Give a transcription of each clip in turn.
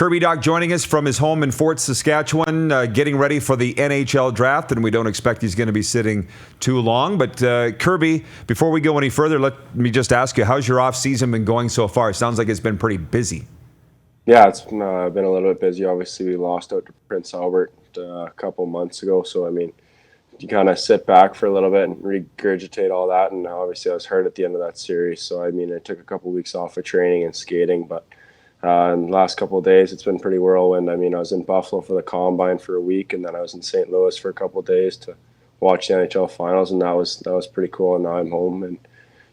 Kirby Dach joining us from his home in Fort Saskatchewan, getting ready for the NHL Draft, and we don't expect he's going to be sitting too long. But Kirby, before we go any further, let me just ask you, how's your off-season been going so far? It sounds like it's been pretty busy. Yeah, it's been a little bit busy. Obviously, we lost out to Prince Albert a couple months ago, so I mean, you kind of sit back for a little bit and regurgitate all that. And obviously, I was hurt at the end of that series, so I mean, I took a couple weeks off of training and skating, but in the last couple of days, it's been pretty whirlwind. I mean, I was in Buffalo for the Combine for a week, and then I was in St. Louis for a couple of days to watch the NHL Finals, and that was pretty cool. And now I'm home and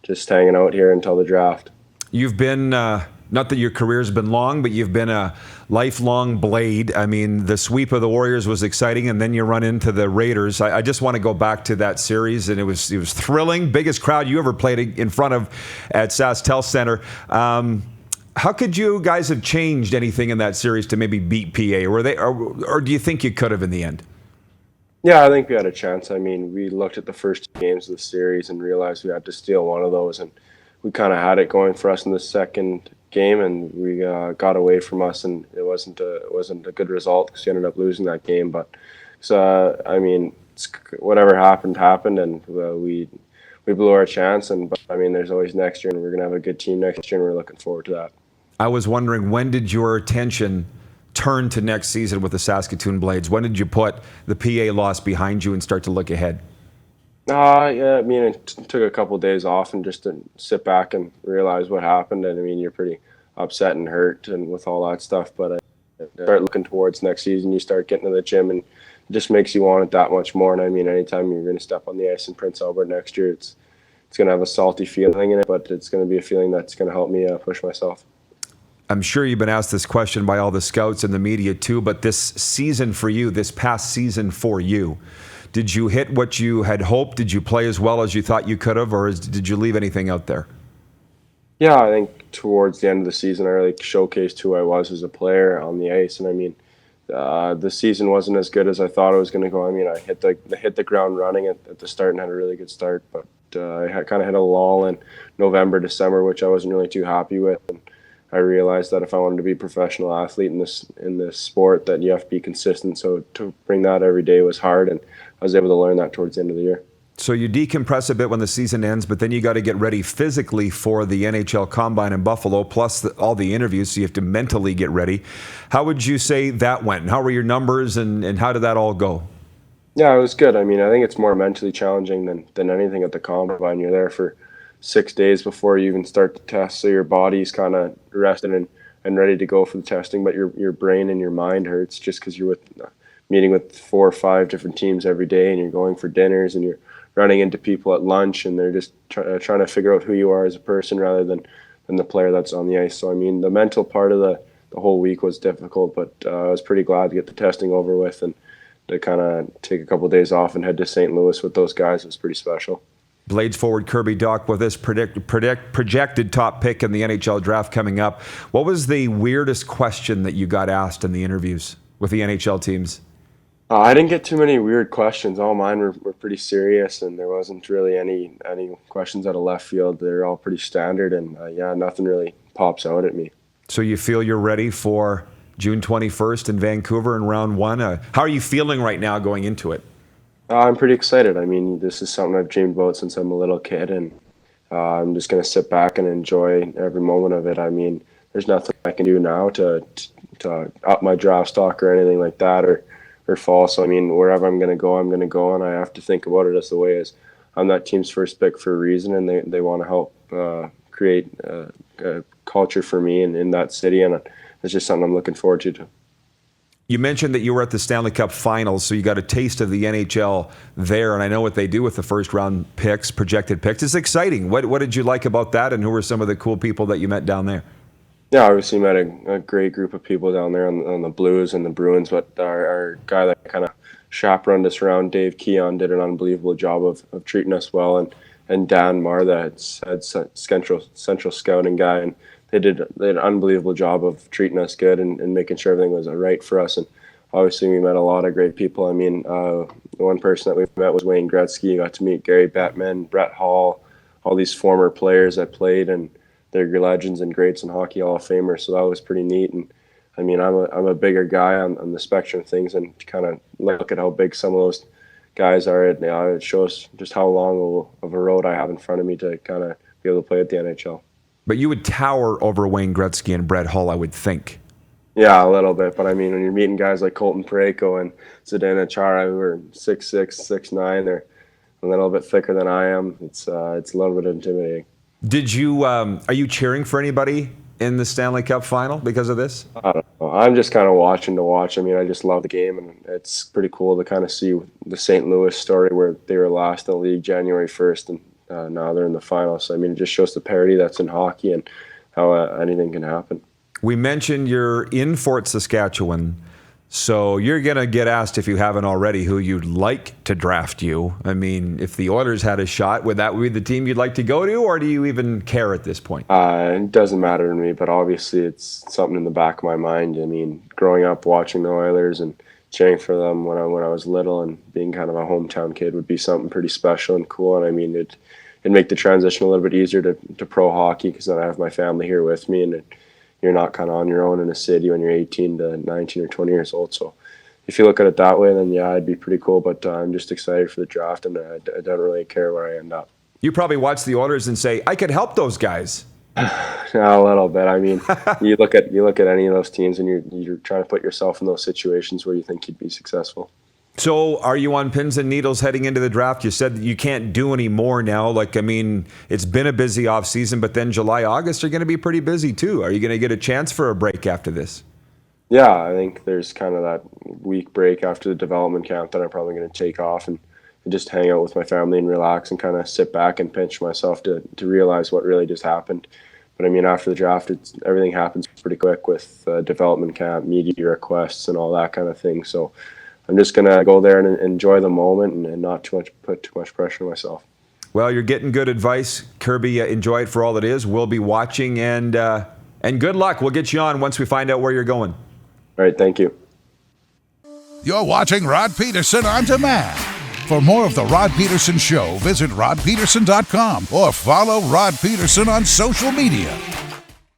just hanging out here until the draft. You've been, not that your career's been long, but you've been a lifelong Blade. I mean, the sweep of the Warriors was exciting, and then you run into the Raiders. I just want to go back to that series, and it was thrilling. Biggest crowd you ever played in front of at Saskatoon Center. How could you guys have changed anything in that series to maybe beat PA? Or do you think you could have in the end? Yeah, I think we had a chance. I mean, we looked at the first two games of the series and realized we had to steal one of those, and we kind of had it going for us in the second game, and we got away from us, and it wasn't a good result because we ended up losing that game. But I mean, whatever happened, and we blew our chance. But I mean, there's always next year, and we're gonna have a good team next year, and we're looking forward to that. I was wondering, when did your attention turn to next season with the Saskatoon Blades? When did you put the PA loss behind you and start to look ahead? Yeah, I mean, it took a couple of days off and just to sit back and realize what happened. And I mean, you're pretty upset and hurt and with all that stuff. But I start looking towards next season. You start getting to the gym, and it just makes you want it that much more. And I mean, anytime you're going to step on the ice in Prince Albert next year, it's going to have a salty feeling in it, but it's going to be a feeling that's going to help me push myself. I'm sure you've been asked this question by all the scouts and the media too, but this season for you, this past season for you, did you hit what you had hoped? Did you play as well as you thought you could have, or did you leave anything out there? Yeah, I think towards the end of the season, I really showcased who I was as a player on the ice. And I mean, the season wasn't as good as I thought it was going to go. I mean, I hit the ground running at the start and had a really good start, but I kind of hit a lull in November, December, which I wasn't really too happy with. And I realized that if I wanted to be a professional athlete in this sport, that you have to be consistent. So to bring that every day was hard, and I was able to learn that towards the end of the year. So you decompress a bit when the season ends, but then you got to get ready physically for the NHL Combine in Buffalo, plus all the interviews, so you have to mentally get ready. How would you say that went? How were your numbers, and how did that all go? Yeah, it was good. I mean, I think it's more mentally challenging than anything at the Combine. You're there for 6 days before you even start the test, so your body's kind of rested and ready to go for the testing, but your brain and your mind hurts just because you're meeting with 4 or 5 different teams every day, and you're going for dinners, and you're running into people at lunch, and they're just trying to figure out who you are as a person rather than the player that's on the ice. So I mean, the mental part of the whole week was difficult, but I was pretty glad to get the testing over with and to kind of take a couple of days off and head to St. Louis with those guys. It was pretty special. Blades forward Kirby Dach with this projected top pick in the NHL Draft coming up. What was the weirdest question that you got asked in the interviews with the NHL teams? I didn't get too many weird questions. All mine were pretty serious, and there wasn't really any questions out of left field. They're all pretty standard, and nothing really pops out at me. So you feel you're ready for June 21st in Vancouver in round 1? How are you feeling right now going into it? I'm pretty excited. I mean, this is something I've dreamed about since I'm a little kid, and I'm just going to sit back and enjoy every moment of it. I mean, there's nothing I can do now to up my draft stock or anything like that or fall. So, I mean, wherever I'm going to go, and I have to think about it as the way as I'm that team's first pick for a reason, and they want to help create a culture for me in that city, and it's just something I'm looking forward to. You mentioned that you were at the Stanley Cup Finals, so you got a taste of the NHL there, and I know what they do with the first-round picks, projected picks. It's exciting. What did you like about that, and who were some of the cool people that you met down there? Yeah, obviously met a great group of people down there on the Blues and the Bruins, but our guy that kind of chaperoned us around, Dave Keon, did an unbelievable job of treating us well, and Dan Marr, the head central scouting guy, and they did an unbelievable job of treating us good and making sure everything was right for us. And obviously we met a lot of great people. I mean, the one person that we met was Wayne Gretzky. You got to meet Gary Bettman, Brett Hall, all these former players that played, and they're legends and greats in hockey, Hall of Famers. So that was pretty neat. And I mean, I'm a bigger guy on the spectrum of things, and to kind of look at how big some of those guys are, it shows just how long of a road I have in front of me to kind of be able to play at the NHL. But you would tower over Wayne Gretzky and Brett Hull, I would think. Yeah, a little bit. But I mean, when you're meeting guys like Colton Parayko and Zdeno Chara, who are 6'6", 6'9", they're a little bit thicker than I am. It's a little bit intimidating. Did you are you cheering for anybody in the Stanley Cup final because of this? I don't know. I'm just kind of watching to watch. I mean, I just love the game, and it's pretty cool to kind of see the St. Louis story where they were last in the league January 1st, and now they're in the final. So, I mean, it just shows the parity that's in hockey and how anything can happen. We mentioned you're in Fort Saskatchewan, so you're going to get asked, if you haven't already, who you'd like to draft you. I mean, if the Oilers had a shot, would that be the team you'd like to go to, or do you even care at this point? It doesn't matter to me, but obviously it's something in the back of my mind. I mean, growing up watching the Oilers and cheering for them when I was little and being kind of a hometown kid would be something pretty special and cool. And I mean, it'd make the transition a little bit easier to pro hockey, because then I have my family here with me, and you're not kind of on your own in a city when you're 18 to 19 or 20 years old. So if you look at it that way, then yeah, it'd be pretty cool. But I'm just excited for the draft, and I don't really care where I end up. You probably watch the Oilers and say, I could help those guys. A little bit. I mean, you look at any of those teams, and you're trying to put yourself in those situations where you think you'd be successful. So are you on pins and needles heading into the draft? You said that you can't do any more now. I mean, it's been a busy offseason, but then July, August are going to be pretty busy too. Are you going to get a chance for a break after this? Yeah, I think there's kind of that week break after the development camp that I'm probably going to take off and just hang out with my family and relax and kind of sit back and pinch myself to realize what really just happened. But I mean, after the draft, everything happens pretty quick with development camp, media requests, and all that kind of thing. So I'm just going to go there and enjoy the moment and not put too much pressure on myself. Well, you're getting good advice, Kirby. Enjoy it for all it is. We'll be watching, and good luck. We'll get you on once we find out where you're going. All right, thank you. You're watching Rod Pedersen On Demand. For more of The Rod Pedersen Show, visit rodpedersen.com or follow Rod Pedersen on social media.